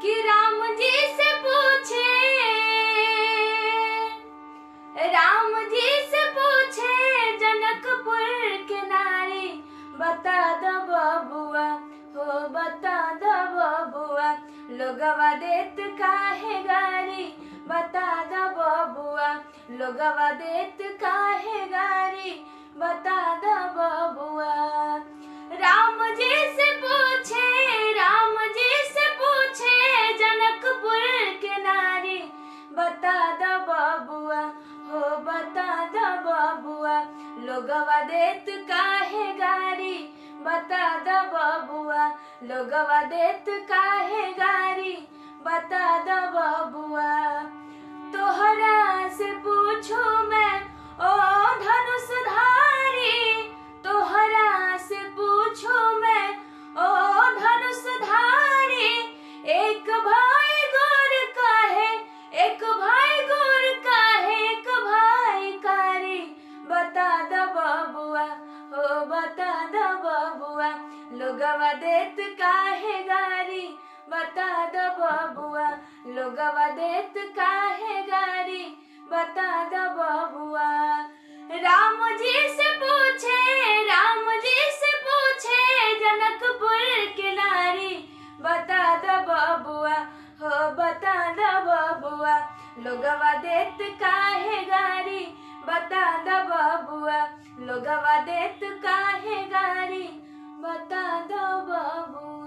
कि राम जी से पूछे, राम जी से पूछे जनकपुर के नारी, बता दो बबुआ हो बता दो बबुआ, लोगवा देत काहे गारी, बता दो बबुआ, लोगवा देत काहे गारी, बता दो बबुआ। राम जी से पूछे, राम जी से पूछे जनकपुर के नारी, बता दो बबुआ हो बता दो बबुआ, लोगवा देत काहे गारी, बता दो बबुआ, लोगवा देत काहे गारी, बता दो बबुआ। तोहरा से पूछू मैं ओ धनुषधारी, तोहरा से पूछू मैं ओ धनुषधारी, एक भाई गोर काहे, एक भाई गोर काहे, एक भाई कारी, बता दो बबुआ हो बता दो बबुआ, लोगवा देत काहे गारी, बता दो बबुआ, लोगवा देत काहे गारी, बता दो बबुआ। राम जी से पूछे, राम जी से पूछे जनकपुर के नारी, बता दो बबुआ हो बता दो बबुआ, लोगवा देत काहे गारी, बता दो बबुआ, लोगवा देत काहे गारी, बता दो बबुआ।